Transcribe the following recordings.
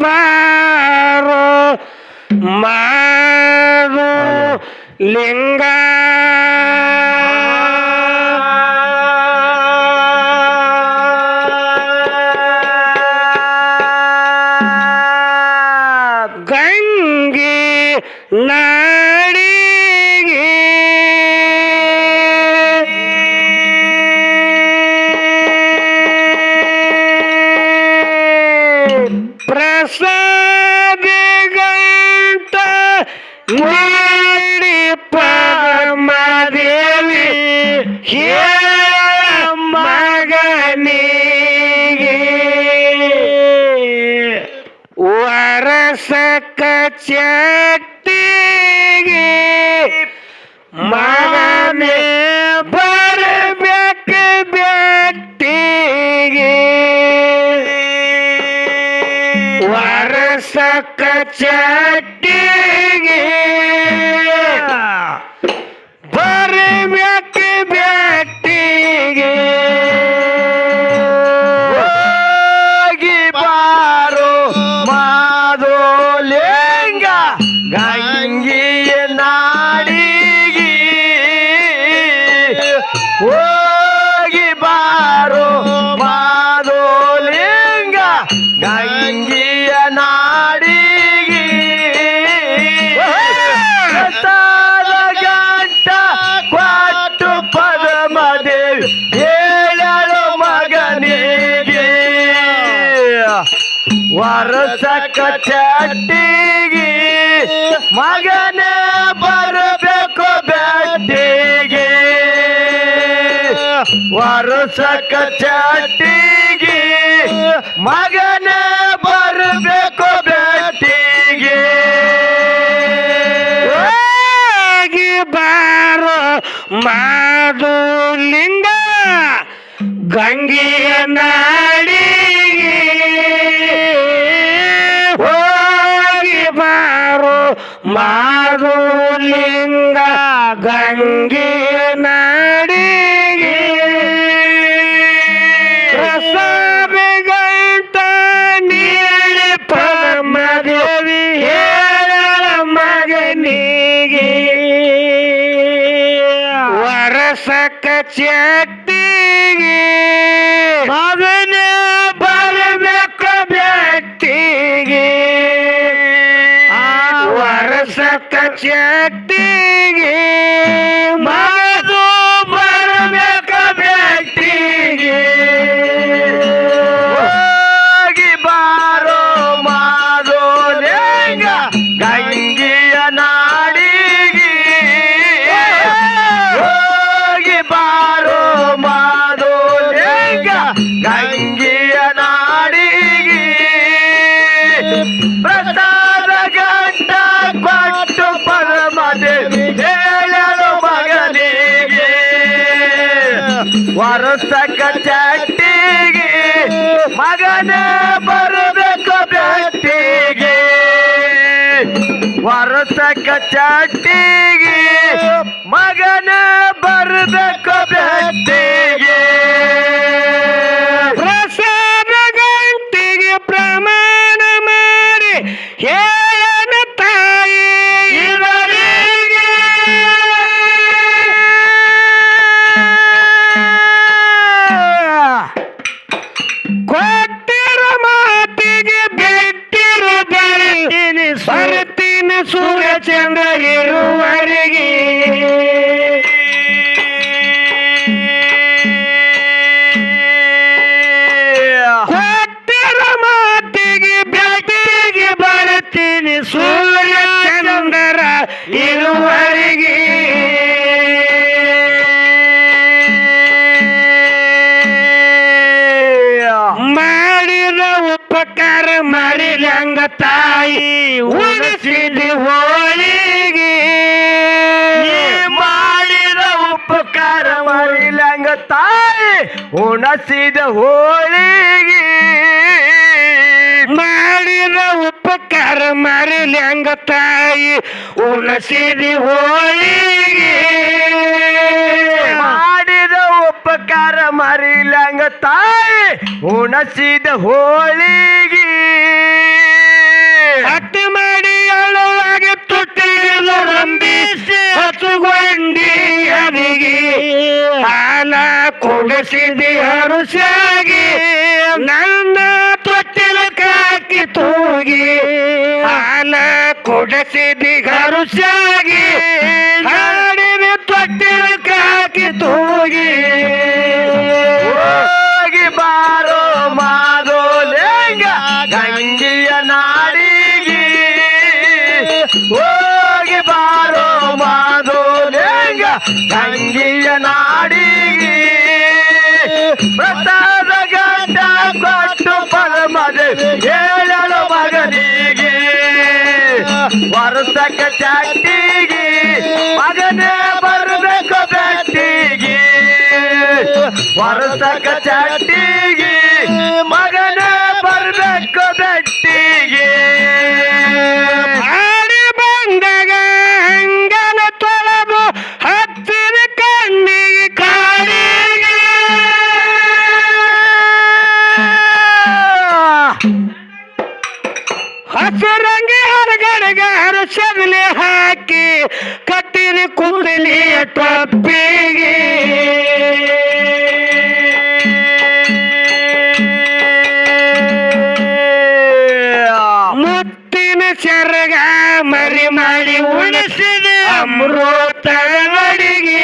ಬಾರೋ ಮಾರು ಲಿಂಗ ಗಂಗೆ ನಾಡಿಗೆ ಪ್ರಸಾದಿಗಂಟ ನೀಡಿ ಪರಮದೇವಿ ಮಗನಿಗೆ ವರಸಕ ಚಟ್ಟಿಗೆ ಮಗನೇ ಬರಬೇಕು ಬೆಟ್ಟಿಗೆ ವರಸಕ ಚಟ್ಟಿಗೆ ಬರಬೇಕು ಬೆಟ್ಟಿಗೆ ಹೋಗಿ ಬಾರೋ ಮಾದೋಲಿಂಗ ಗಂಗೆಯ ನಾಡಿಗೆ ಹೋಗಿ ಬಾರೋ ಮಾದೋಲಿಂಗ ಗಂಗೆಯ ನಾಡಿಗೆ ಪ್ರಸಾದ ಗಂಟ ಕೊಟ್ಟು ಪರಮದೇವಿ ಹೇಳಲು ಮಗನಿಗೆ ವರಸಕ ಚಟ್ಟಿಗೆ ಮಗನೇ ಬರಬೇಕು ಬೆಟ್ಟಿಗೆ ವರಸಕ ಚಟ್ಟಿಗೆ ಮಗನೇ ಬರಬೇಕು ಬೆಟ್ಟಿಗೆ ಹೋಗಿ ಬಾರೋ ಮಾಧುಲಿಂಗ ಗಂಗೆಯ ನಾಡಿಗೆ ಹೋಗಿ ಬಾರೋ ಮಾಧುಲಿಂಗ ಗಂಗೆಯ ನಾಡಿಗೆ ಪ್ರಸಾದಿಗಂಟ ನೀಡಿ ಪರಮದೇವಿ ಹೇಳಲ ಮಗನಿಗೆ ವರಸಕ ಚಟ್ಟಿಗೆ ಮಗನೇ ಬರಬೇಕು ಬೆಟ್ಟಿಗೆ ವರಸಕ ಚಟ್ಟಿಗೆ ಮಗದು ಬರಬೇಕು ಬೆಟ್ಟಿಗೆ ಹೋಗಿ ಬಾರೋ ಮಾದೋಲಿಂಗ ಗಂಗೆಯ ನಾಡಿಗೆ ಹೋಗಿ ಬಾರೋ ಮಾದೋಲಿಂಗ ಗಂಗೆಯ ನಾಡಿಗೆ ಪ್ರಸಾದ ಗಂಟ ಕೊಟ್ಟು ಪರಮದೇವಿ ಹೇಳಲು ಮಗನಿಗೆ ವರಸಕ ಚಟ್ಟಿಗೆ ಮಗನೇ ಬರಬೇಕು ಬೆಟ್ಟಿಗೆ ವರಸಕ ಚಟ್ಟಿಗೆ ಮಗನೇ ಬರಬೇಕು ಬೆಟ್ಟಿಗೆ ಪ್ರಸಾದ ಗಂಟಿಗೆ ಪ್ರಮಾಣ ಮಾಡಿ ಹೇಳನ ತಾಯಿ ಇವರಿಗೆ ಕೊಟ್ಟಿರೋ ಮಾತಿಗೆ ಬಿಟ್ಟಿರೋ ಬರ್ತೀನಿ ಬರ್ತೀನಿ ಸೂರ್ಯಚಂದ್ರ ಇರುವರೆಗೆ ಕೊಟ್ಟಿರೋ ಮಾತಿಗೆ ಬೆಟ್ಟಿಗೆ ಬರ್ತೀನಿ ಸೂರ್ಯಚಂದ್ರ ಇರುವರೆಗೆ ಮಾಡಿದ ಉಪಕಾರ ಮಾಡಿದಂಗ ತಾಯಿ ಉಳಿಸಿದ ಹೋಳಿಗೆ ಮಾಡಿದ ಉಪಕಾರ ಮಾಡಿಲಂಗ ತಾಯಿ ಉಣಸಿದ ಹೋಳಿಗೆ ಮಾಡಿದ ಉಪಕಾರ ಮಾಡಿದಂಗ ತಾಯಿ ಉಳಿಸಿದ ಹೋಳಿಗೆ ಮಾಡಿದ ಉಪಕಾರ ಮರಿಲಂಗ ತಾಯಿ ಉಣಸಿದ ಹೋಳಿಗೆ ಉಣಸಿದಿ ಹರುಷಾಗಿ ನನ್ನ ತೊಟ್ಟಿಲ ಕಾಕಿ ತೂಗಿ ಹಾಲ ಕೊಡಸಿದಿ ಹರುಷಾಗಿ ಹಾಡಿನ ತೊಟ್ಟಿಲ ಕಾಕಿ ತೂಗಿ ಹೋಗಿ ಬಾರೋ ಮಾದೋಲೆಂಗ ಗಂಗಿಯ ನಾಡಿಗೆ ಹೋಗಿ ಬಾರೋ ಮಾದೋಲೆಂಗ ಗಂಗಿಯ ನಾಡಿಗೆ ಪ್ರಸಾದ ಗಂಟ ಕೊಟ್ಟು ಪರಮದೆ ಹೇಳಲು ಮಗನಿಗೆ ವರ್ಷಕ ಚಟ್ಟಿಗೆ ಮಗನೇ ಬರಬೇಕು ಬೆಟ್ಟಿಗೆ ವರ್ಷಕ ಚಟ್ಟಿಗೆ ಮಗನೇ ಬರಬೇಕು ಬೆಟ್ಟಿಗೆ ಹಾಡಿ ಬಂದಾಗ ಹಂಗಲ ತೊಳೆದು ಹತ್ತಿರ ಕಣ್ಣಿಗೆ ಕಾಡಿಗೆ ಹಸರಂಗಿ ಹರಗಡೆಗ ಹರಸದಲೆ ಹಾಕಿ ಕಟ್ಟಿನ ಕುಂದಲಿ ಟೊಪ್ಪಿಗೆ ಮುತ್ತಿನ ಸೆರಗ ಮರಿ ಮಾಡಿ ಉಳಿಸಿದ ಅಮೃತ ಅಡಿಗೆ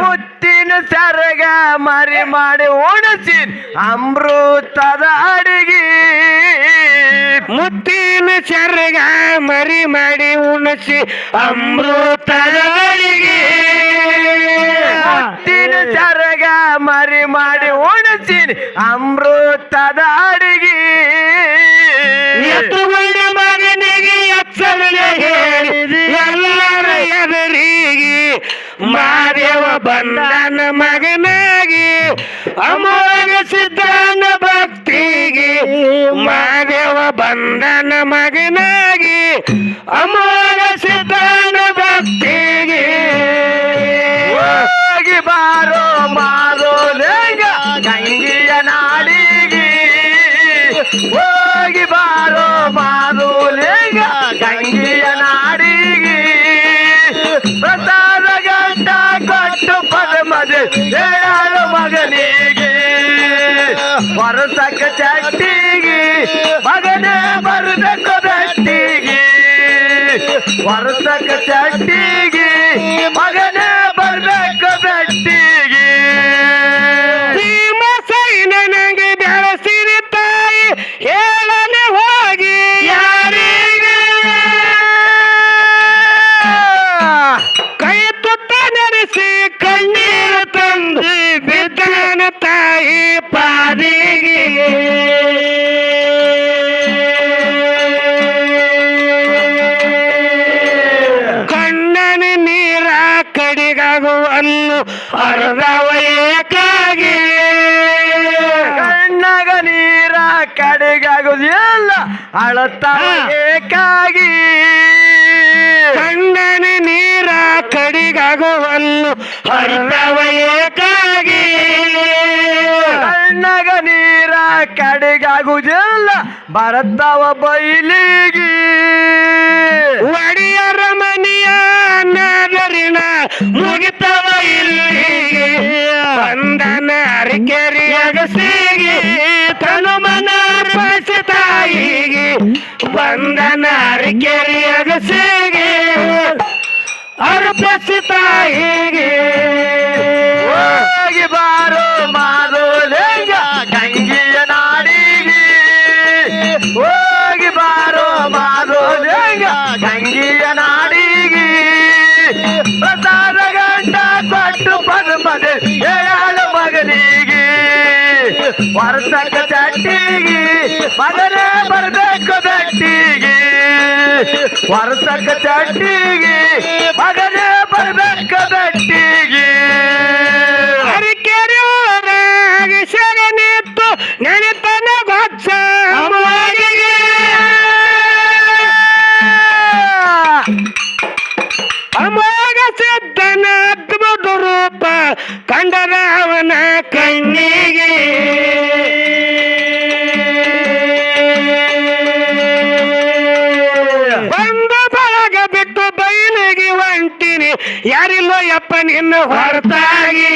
ಮುತ್ತಿನ ಸರಗ ಮರಿ ಮಾಡಿ ಉಣಿಸಿ ಅಮೃತದ ಅಡಿಗೆ ಮುತ್ತಿನ ಸೆರಗ ಮರಿ ಮಾಡಿ ಉಣಿಸಿ ಅಮೃತದ ಅಡಿಗೆ ಮುತ್ತಿನ ಸರಗ ಮರಿ ಮಾಡಿ ಉಣಿಸಿ ಅಮೃತದ ಅಡಿಗೆ ಎತ್ತುಗೊಂಡ ಮಗನಿಗೆ ಎಚ್ಚರಲೆ ಹೇಳಿದಿ ಎಲ್ಲರ ಎದುರಿಗೆ ಮಾದೇವ ಬಂದನ ಮಗನಾಗಿ ಅಮೋಘ ಸಿದ್ಧನ ಭಕ್ತಿಗೆ ಮಾದೇವ ಬಂದನ ಮಗನಾಗಿ ಅಮೋಘ ಸಿದ್ಧನ ಭಕ್ತಿಗೆ ಹೋಗಿ ಬಾರೋ ಮಾದೋಲೆಂಗ ಗಂಗಿಯ ನಾಡಿಗೆ ಹೋಗಿ ಬಾರೋ ಮಾದೋಲೆಂಗ ಗಂಗಿಯ ನಾಡಿಗೆ ಪ್ರಸಾದ ಗಂಟ ಕೊಟ್ಟು ಪರಮದೆ ಹೇಳಲು ಮಗನಿಗೆ ವರ್ಷಕ ಚಟ್ಟಿಗೆ ಮಗನೇ ಬರಬೇಕು ಬೆಟ್ಟಿಗೆ ವರ್ಷಕ ಚಟ್ಟಿಗೆ ಮಗನೇ ಬರಬೇಕು ಬೆಟ್ಟಿಗೆ ಭೀಮಸೈನ ನನಗೆ ಬೆಳೆಸಿದ ತಾಯಿ ಹೇಳನೆ ಹೋಗಿ ಯಾರಿಗೆ ಕೈ ತುತ್ತ ನಡೆಸಿ ಕಣ್ಣೀರು ತಂದು ಬಿದ್ದನ ತಾಯಿ ಪಾದಿಗೆ ಕಣ್ಣನ ನೀರ ಕಡಿಗಾಗುವಲ್ಲು ಅರ್ಧವ ಏಕಾಗಿ ಕಣ್ಣಗ ನೀರ ಕಡೆಗಾಗುದಿಲ್ಲ ಅಳತ ಏಕಾಗಿ ಕಣ್ಣನ ನೀರ ಕಡಿಗಾಗುವಲ್ಲು ಅರ್ಧವ ಏಕಾಗಿ ಕಣ್ಣಗ ನೀರ ಕಡೆಗಾಗುದಿಲ್ಲ ಬರತ್ತವ ಬೈಲಿಗೆ ಒಡಿಯರ ಮನೆಯ ಅನ್ನದರಿನ ಮುಗಿತವ ಇಲ್ಲಿಗೆ ಬಂದನ ಅರಿಕೆರಿ ಅಗಸಿಗೆ ತನು ಮನ ಅರ್ಪಿಸಿ ತಾಯಿಗೆ ಬಂದನ ಅರಿಕೆರಿ ಅಗಸಿಗೆ ಅರ್ಪಿಸಿ ತಾಯಿಗೆ ಹೋಗಿ ಬಾರೋ ಮಾದೋಲೆಂಗ ಗಂಗಿಯ ನಾಡಿಗೆ ಹೋಗಿ ಬಾರೋ ಮಾದೋಲೆಂಗ ಗಂಗಿಯ ನಾಡಿಗೆ ಪ್ರಸಾದ ಗಂಟ ಕೊಟ್ಟು ಪದ್ಮದೆ ಹೇಳಲು ಮಗನಿಗೆ ವರ್ಷಕ ಚಟ್ಟಿಗೆ ಮಗನೇ ಬರಬೇಕು ಬೆಟ್ಟಿಗೆ ವರ್ಷಕ ಚಟ್ಟಿಗೆ ಮಗನೇ ಬರಬೇಕು ಬೆಟ್ಟಿಗೆ ಅರಿಕೆರೆ ಊರಾಗ ಸೆಗನಿತ್ತು ನೆನೆತನ ಗೊಚ್ಚ ಅಮ್ಮನಿಗೆ ಅಮೋಘ ಸಿದ್ಧನ ಅದ್ಭುತ ರೂಪ ಕಂಡರ ಅವನ ಕಣ್ಣಿಗೆ ಬಂದು ಬಳಗ ಬಿಟ್ಟು ಬಯಲಿಗೆ ಹೊಂಟಿನಿ ಯಾರಿಲ್ಲೋ ಯಪ್ಪ ನಿನ್ನ ಹೊರತಾಗಿ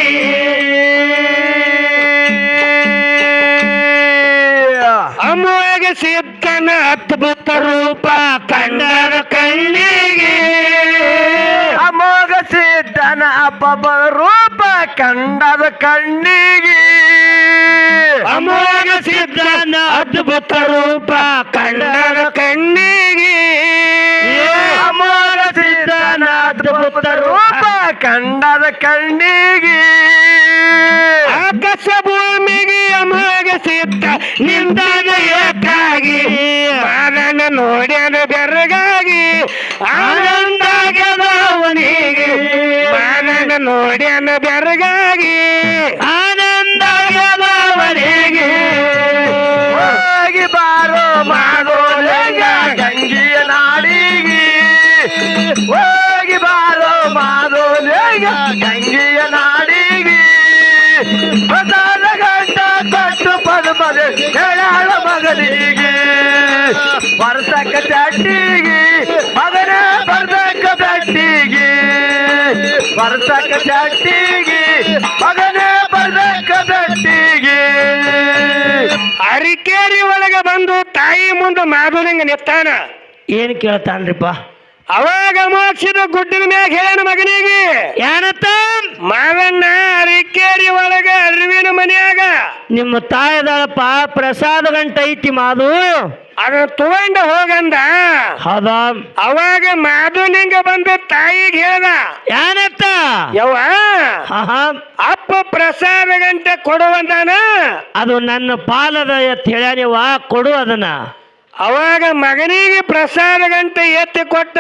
ಸಿದ್ಧನ ಅದ್ಭುತ ರೂಪ ಕಂಡರ ಕಣ್ಣಿಗೆ ಅಮೋಘ ಸಿದ್ಧನ ಅಬ್ಬಬ್ಬ ರೂಪ ಕಂಡದ ಕಣ್ಣಿಗೆ ಅಮೋಘ ಸಿದ್ಧನ ಅದ್ಭುತ ರೂಪ ಕಂಡರ ಕಣ್ಣಿಗೆ ಅಮೋಘ ಸಿದ್ಧನ ಅದ್ಭುತ ರೂಪ ಕಂಡದ ಕಣ್ಣಿಗೆ ಆಕಾಶ ಭೂಮಿಗೆ ಅಮೋಘ ಸಿದ್ಧ ನಿಂತಾಗ ಏಕಾಗಿ ಮಾರನ ನೋಡ್ಯಾನ ಬೆರಗಾಗಿ ಆನಂದಾಗ್ಯದ ಅವನಿಗೆ ಮಾರನ ನೋಡ್ಯಾನ ಬೆರಗಾಗಿ ಆನಂದಾಗ್ಯದ ಅವನಿಗೆ ಹೋಗಿ ಬಾರೋ ಮಾಡೋಲೆಂಗ ಗಂಗಿಯ ನಾಡಿಗೆ ಹೋಗಿ ಬಾರೋ ಮಾಡೋಲೆಂಗ ಗಂಗಿಯ ನಾಡಿಗೆ ಪ್ರಸಾದ ಗಂಟ ಕಟ್ಟು ಪದ ಹೇಳಾಳ ಮಗನಿಗೆ ಬರ್ಸಕ್ಕ ಚಟ್ಟಿಗೆ ಮಗನ ಬರ್ಸಕ್ಕ ಬೆಟ್ಟಿಗೆ ಬರ್ಸಕ್ಕ ಚಟ್ಟಿಗೆ ಮಗನ ಬರ್ಸಕ್ಕ ಬೆಟ್ಟಿಗೆ ಅರಿಕೇರಿ ಒಳಗೆ ಬಂದು ತಾಯಿ ಮುಂದೆ ಮಾಧುಲಿಂಗ ನಿತ್ತಾನ ಏನ್ ಕೇಳ್ತಾನ್ರಿಪ್ಪ? ಅವಾಗ ಮೋಕ್ಷದ ಗುಡ್ಡಿನ ಮ್ಯಾಗ ಹೇಳನ ಮಗನಿಗೆ ಏನತ್ತ? ಮಾವಣ್ಣ ಅರಿಕೇರಿ ಒಳಗ ಅರಿವಿನ ಮನ್ಯಾಗ ನಿಮ್ಮ ತಾಯದಳಪ್ಪ ಪ್ರಸಾದ ಗಂಟ ಐತಿ ಮಾದು. ಅದನ್ನ ತಗೊಂಡ ಹೋಗಂದ. ಹೌದಾ? ಅವಾಗ ಮಾಧುಲಿಂಗ ಬಂದು ತಾಯಿಗೆ ಹೇಳ್ದ, ಏನತ್ತ? ಯವ್ವ ಹಾ ಅಪ್ಪ ಪ್ರಸಾದ ಗಂಟೆ ಕೊಡುವಂತಾನ. ಅದು ನನ್ನ ಪಾಲದ ಎತ್ ಹೇಳ್ಯಾನಿವ, ಕೊಡು ಅದನ್ನ. ಅವಾಗ ಮಗನಿಗೆ ಪ್ರಸಾದ ಗಂಟೆ ಎತ್ತಿ ಕೊಟ್ಟ.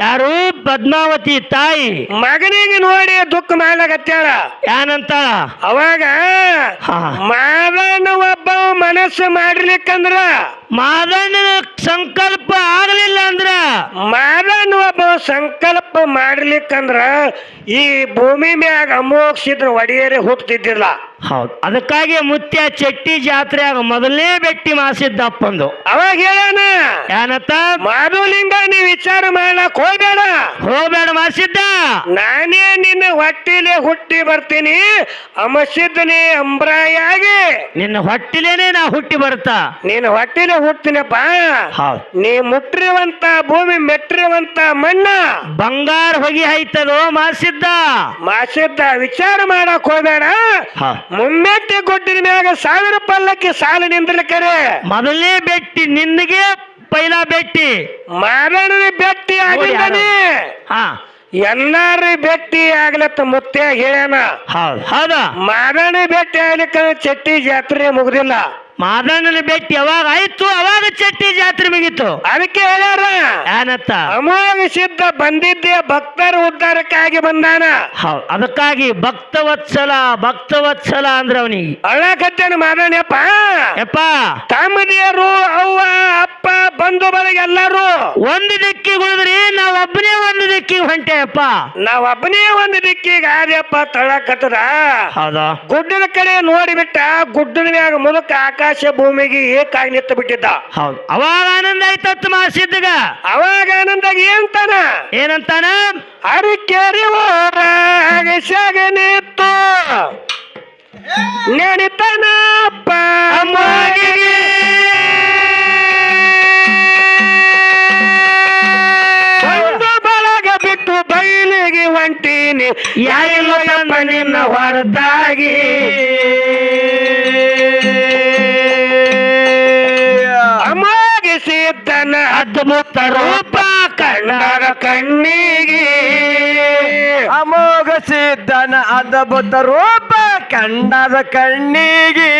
ಯಾರು? ಪದ್ಮಾವತಿ ತಾಯಿ ಮಗನಿಗೆ ನೋಡಿ ದುಃಖ ಮಾಡ್ಲಾಗತ್ತಾಳ. ಏನಂತಾಳ? ಅವಾಗ ಹಾ. ಮಾದಣ್ಣ ಒಬ್ಬ ಮನಸ್ಸು ಮಾಡಿರ್ಲಿಕ್ಕಂದ್ರ, ಮಾದಣ್ಣನ ಸಂಕಲ್ಪ ಆಗ್ಲಿಲ್ಲ ಅಂದ್ರ, ಮಾದಣ್ಣ ಒಬ್ಬ ಸಂಕಲ್ಪ ಮಾಡ್ಲಿಕ್ಕಂದ್ರ ಈ ಭೂಮಿ ಮ್ಯಾಗ ಅಮೋಕ್ಷಿದ್ರ ಒಡೆಯರೇ ಹುಟ್ಟತಿದ್ದಿಲ್ಲ. ಹೌದು. ಅದಕ್ಕಾಗಿ ಮುತ್ಯ ಚೆಟ್ಟಿ ಜಾತ್ರೆಯಾಗ ಮೊದಲನೇ ಬೆಟ್ಟಿ ಮಾಸಿದ್ದಪ್ಪಂದು. ಅವಾಗ ಹೇಳಣ, ಏನತ್ತ? ಮಾಧುಲಿಂಗ ನೀ ವಿಚಾರ ಮಾಡ್ಲಕ್ ಹೋಗ್ಬೇಡ ಮಾಸಿದ್ದ. ನಾನೇ ನಿನ್ನ ಹೊಟ್ಟಿಲೆ ಹುಟ್ಟಿ ಬರ್ತೀನಿ, ಅಮಸಿದ್ದನೇ ಅಂಬ್ರಾಯಾಗಿ ನಿನ್ನ ಹೊಟ್ಟಿಲೇನೆ ನಾ ಹುಟ್ಟಿ ಬರ್ತಾ. ನೀನು ಹೊಟ್ಟಿಲೆ ಹುಟ್ತೀನಪ್ಪ. ಹೌದು. ನೀ ಮುಟ್ಟಿರುವಂತ ಭೂಮಿ ಮೆಟ್ಟಿರುವಂತ ಮಣ್ಣ ಬಂಗಾರ ಹೊಗಿ ಐತದೋ ಮಾಸಿದ್ದ. ಮಾಸಿದ್ದ ವಿಚಾರ ಮಾಡಕ್ ಹೋಗ್ಬೇಡ. ಮುಮ್ಮೆಟ್ಟಿ ಗುಡ್ಡಿನ ಮ್ಯಾಗ 1000 ಪಲ್ಲಕ್ಕಿ ಸಾಲು ನಿಂದ್ರಲಿಕ್ಕರೆ ಮೊದಲನೇ ಬೆಟ್ಟಿ ನಿನ್ನಿಗೆ ಪೈಲಾ ಬೆಟ್ಟಿ. ಮಾರಣ್ಣನ ಬೆಟ್ಟಿ ಆಗಿದ್ದಾನೆ. ಹಾ, ಎಲ್ಲಾರು ಭೇಟಿ ಆಗ್ಲತ್ತ ಮುತ್ಯ ಹೇಳ್ಯಾನ. ಹೌದು ಹೌದಾ? ಮಾದಣ್ಣ ಭೇಟಿ ಆಗ್ಲಿಕ್ಕ ಚೆಟ್ಟಿ ಜಾತ್ರೆ ಮುಗ್ದಿಲ್ಲ. ಮಾದಣ್ಣನ ಭೇಟಿ ಯಾವಾಗ ಆಯ್ತು ಅವಾಗ ಚೆಟ್ಟಿ ಜಾತ್ರೆ ಮುಗಿತು. ಅದಕ್ಕೆ ಹೇಳ್ಯಾರ, ಏನತ್ತ? ಅಮೋಘ ಸಿದ್ಧ ಬಂದಿದ್ದೆ ಭಕ್ತರ ಉದ್ಧಾರಕ್ಕಾಗಿ ಬಂದಾನ. ಹೌದು. ಅದಕ್ಕಾಗಿ ಭಕ್ತವತ್ಸಲ ಅಂದ್ರ ಅವನಿಗೆ ಅಳಕತ್ತೇನ ಮಾದಣ್ಣಪ್ಪ. ಯಪ್ಪ, ತಮ್ಮದಿಯರು ಅವ್ವ ಅಪ್ಪ ಬಂಧು ಬಳಗ ಎಲ್ಲಾರು ಒಂದು ದಿಕ್ಕಿಗೆ ಉಳಿದ್ರಿ, ನಾವ್ ಒಬ್ಬನೇ ಒಂದು ದಿಕ್ಕಿಗೆ ಹೊಂಟೆಯಪ್ಪ. ನಾವ್ ಒಬ್ಬನೇ ಒಂದು ದಿಕ್ಕಿಗೆ ಆದ್ಯಪ್ಪ ತಳಕತ್ತದ. ಹೌದಾ? ಗುಡ್ಡದ ಕಡೆ ನೋಡಿಬಿಟ್ಟ, ಗುಡ್ಡದ ಮ್ಯಾಗ ಮುದಕ ಆಕಾಶ ಭೂಮಿಗೆ ಏಕಾಗಿ ನಿಂತು ಬಿಟ್ಟಿದ್ದ. ಹೌದು. ಅವಾಗ ಆನಂದ ಆಯ್ತತ್ ಮಾಸಿದ್ದಗ. ಅವಾಗ ಆನಂದಾಗ ಏನಂತಾನ? ಅರಿಕೇರಿ ಊರಾಗ ಸಗನಿತ್ತು ನೆನಿತನಪ್ಪ ಅಮ್ಮನಿಗೆ. ಒಂದು ಬಳಗ ಬಿಟ್ಟು ಬಯಲಿಗೆ ಹೊಂಟೀನಿ, ಯಾರಿಲ್ಲಪ್ಪ ನಿನ್ನ ಹೊರತಾಗಿ. ಅಮೋಘ ಸಿದ್ಧನ ಅದ್ಭುತ ರೂಪ ಕಂಡರ ಕಣ್ಣಿಗೆ. ಅಮೋಘ ಸಿದ್ಧನ ಅದ್ಭುತ ರೂಪ ಕಂಡದ ಕಣ್ಣಿಗೆ.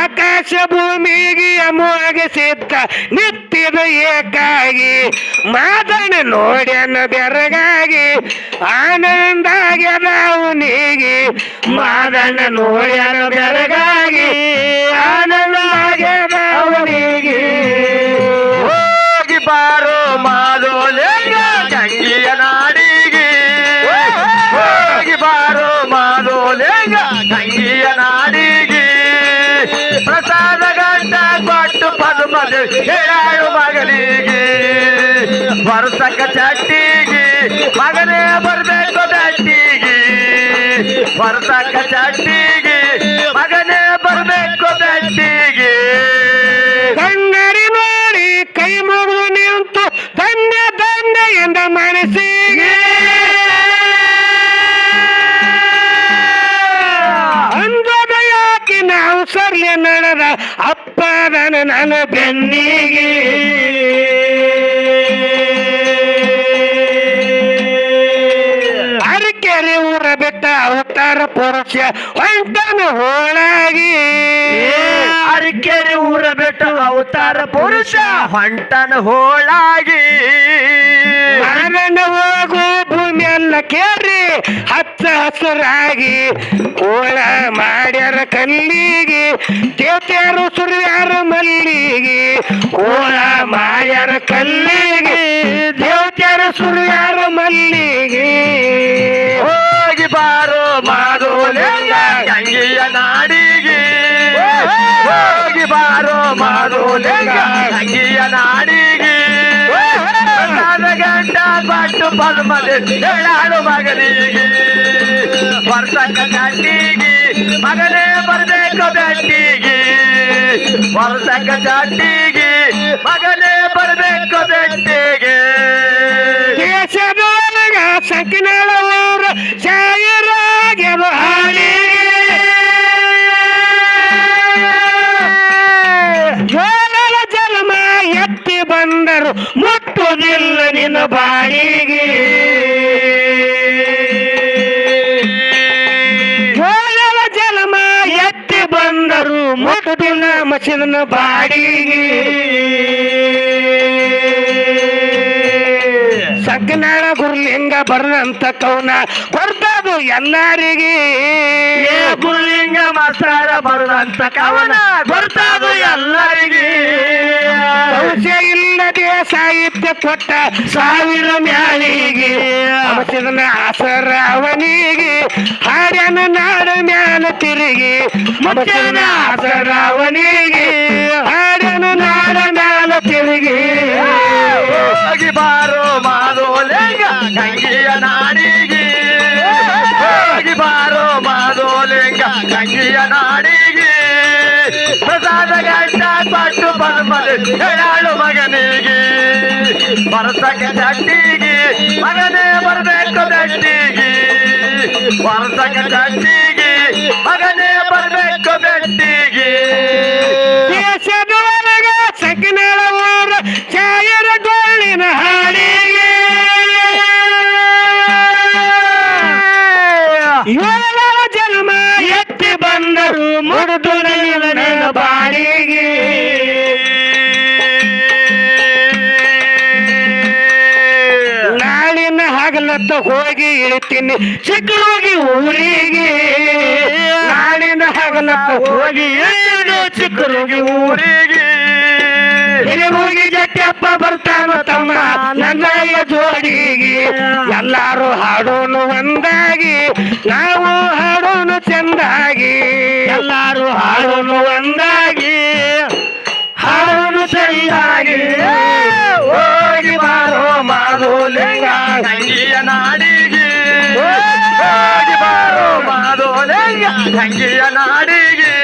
ಆಕಾಶ ಭೂಮಿಗೆ ಅಮೋಘ ಸಿದ್ಧ ನಿತ್ಯದ ಏಕಾಗಿ, ಮಾದಣ್ಣ ನೋಡ್ಯನ ಬೆರಗಾಗಿ ಆನಂದ ಆಗ್ಯದ ಅವನಿಗೆ. ಮಾದಣ್ಣ ನೋಡ್ಯನ ಬೆರಗಾಗಿ ಆನಂದ ಆಗ್ಯದ ಅವನಿಗೆ. ಹೋಗಿ ಬಾರೋ ಮಾದೋಲೆಂಗ ಗಂಗಿಯ ನಾಡಿಗೆ. ಹೋಗಿ ಬಾರೋ ಮಾದೋಲೆಂಗ ಗಂಗಿಯ ನಾಡಿಗೆ. ಪ್ರಸಾದ ಗಂಟ ಕೊಟ್ಟು ಪದ ಹೇಳಾಳು ಮಗನಿಗೆ. ವರ್ಷಕ್ಕ ಚಟ್ಟಿಗೆ ಮಗನೇ ಬರ್ಬೇಕು ಬೆಟ್ಟಿಗೆ. ವರ್ಷಕ್ಕ ಚಟ್ಟಿಗೆ ಮಗನೇ ಬರ್ಬೇಕು ಬೆಟ್ಟಿಗೆ. ಅಪ್ಪದನ ನನ್ನ ಬೆನ್ನಿಗೆ ಅರಕೆರೆ ಊರ ಬೆಟ್ಟ ಅವತಾರ ಪುರುಷ ಹೊಂಟನ ಹೋಳಾಗಿ ಅರಕೆರೆ ಊರ ಬೆಟ್ಟ ಅವತಾರ ಪುರುಷ ಹೊಂಟನ ಹೋಳಾಗಿ ಮರಣ ಹೋಗು ಭೂಮಿಯಲ್ಲ ಕೇರಿ ಹಚ್ಚ ಹಸುರಾಗಿ ಹೋಳ ಮಾಡ್ಯಾರ ಕಲ್ಲಿಗೆ ದೇವತೆಯರು ಸುರ್ಯಾರ ಮಲ್ಲಿಗೆ ಹೋಳ ಮಾಡ್ಯಾರ ಕಲ್ಲಿಗೆ ದೇವತೆಯರು ಸುರ್ಯಾರ ಮಲ್ಲಿಗೆ ಹೋಗಿ ಬಾರೋ ಮಾದೋಲಿಂಗ ಗಂಗೆಯ ನಾಡಿಗೆ ಹೋಗಿ ಬಾರೋ ಮಾದೋಲಿಂಗ ಗಂಗೆಯ ನಾಡಿಗೆ ಗಂಟ ಬಟ್ಟು ಪದ್ಮದೆ ಹೇಳಾಡು ಮಗನಿಗೆ ವರ್ಷಕ್ಕ ಚಟ್ಟಿಗೆ ಮಗನೇ ಬರ್ಬೇಕು ಬೆಟ್ಟಿಗೆ ವರ್ಷಕ್ಕ ಚಟ್ಟಿಗೆ ಮಗನೇ ಬರ್ಬೇಕು ಬೆಟ್ಟಿಗೆ ದೇಶದೊಳಗ ಸಕಿನಾಳ ಊರು ಶಾಯರಾಗ್ಯದ ಹಾಡಿಗೆ ಜೋಳದ ಜನ್ಮ ಎತ್ತಿ ಬಂದರು ಮುಟ್ಟುವುದಿಲ್ಲ ನಿನ್ನ ಬಾಡಿಗೆ ಜೋಳದ ಜನ್ಮ ಎತ್ತಿ ಬಂದರು ಮುಟ್ಟುವುದಿಲ್ಲ ಮಸಿದನ ಬಾಡಿಗೆ ಸಗ್ನಾಳ ಗುರುಲಿಂಗ ಬರದಂತ ಕೌನ ಕೊಡ್ತದು ಎಲ್ಲರಿಗೆ ಗುರುಲಿಂಗ ಮಾಸ್ತರ ಬರದಂತ ಕವನ ಬರ್ತದು ಎಲ್ಲರಿಗೆ ಸಂಶಯ ಇಲ್ಲದೆ ಸಾಹಿತ್ಯ ಕೊಟ್ಟ ಸಾವಿರ ಮ್ಯಾಲಿಗೆ ಅವಸಿದನ ಆಸರ ಅವನಿಗೆ ಹಾಡ್ಯನ ನಾಡ ಮ್ಯಾಲ ತಿರುಗಿ ಮುಚ್ಚನ ಆಸರ ಅವನಿಗೆ ಹಾಡ್ಯನ ನಾಡ ಮ್ಯಾಲ ತಿರುಗಿ ಹೋಗಿ ಬಾರೋ ಮಾದೋಲಿಂಗ ಗಂಗೆಯ ನಾಡಿಗೆ ಹೋಗಿ ಬಾರೋ ಮಾದೋಲಿಂಗ ಗಂಗೆಯ ನಾಡಿಗೆ ಪ್ರಸಾದ ಗಂಟ ಪಟ್ಟು ಪದ್ಮದೆ ಹೇಳಾಳು ಮಗನಿಗೆ ವರ್ಷಕ್ಕೆ ಚಟ್ಟಿಗೆ ಮಗನೇ ಬರಬೇಕು ಬೆಟ್ಟಿಗೆ ವರ್ಷಕ್ಕೆ ಚಟ್ಟಿಗೆ ಮಗನೇ ಬರಬೇಕು ಬೆಟ್ಟಿಗೆ ದೇಶದೊಳಗ ಸಕಿನಾಳ ಊರ ಛಾಯರ ಗೋಳಿನ ಹಾಡಿಗೆ ಏಳರ ಜನ್ಮ ಎತ್ತಿ ಬಂದರು ಮುಡಿದು ನನ್ನ ಬಾಡಿಗೆ ನಾಳಿನ ಹಗಲತ್ತ ಹೋಗಿ ಇಳಿತೀನಿ ಚಿಕ್ಕಲೋಗಿ ಊರಿಗೆ ನಾಳಿನ ಹಗಲತ್ತ ಹೋಗಿ ಇಳಿದು ಚಿಕ್ಕಲೋಗಿ ಊರಿಗೆ ಹೋಗಿ ಜಟ್ಟಪ್ಪ ಬರ್ತಾನ ತಮ್ಮ ನನ್ನಯ್ಯ ಜೋಡಿಗೆ ಎಲ್ಲಾರು ಹಾಡೋನು ಒಂದಾಗಿ ನಾವು ಹಾಡೋನು ಚಂದಾಗಿ ಎಲ್ಲಾರು ಹಾಡೋನು ಒಂದಾಗಿ ಹಾಡೋನು ಚಂದಾಗಿ ಹೋಗಿ ಬಾರೋ ಮಾದೋಲಿಂಗ ಗಂಗೆಯ ನಾಡಿಗೆ ಹೋಗಿ ಬಾರೋ ಮಾದೋಲಿಂಗ ಗಂಗೆಯ ನಾಡಿಗೆ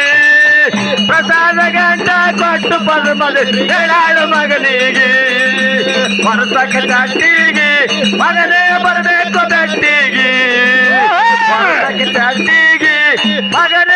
ಪ್ರಸಾದ ಗಂಟ ಕೊಟ್ಟು ಪದ್ಮದೆ ಹೇಳಾಳು ಮಗನಿಗೆ ವರ್ಷಕ್ಕೆ ಚಟ್ಟಿಗೆ ಮಗನೇ ಬರಬೇಕು ಬೆಟ್ಟಿಗೆ ವರ್ಷಕ್ಕೆ ಚಟ್ಟಿಗೆ ಮಗನೇ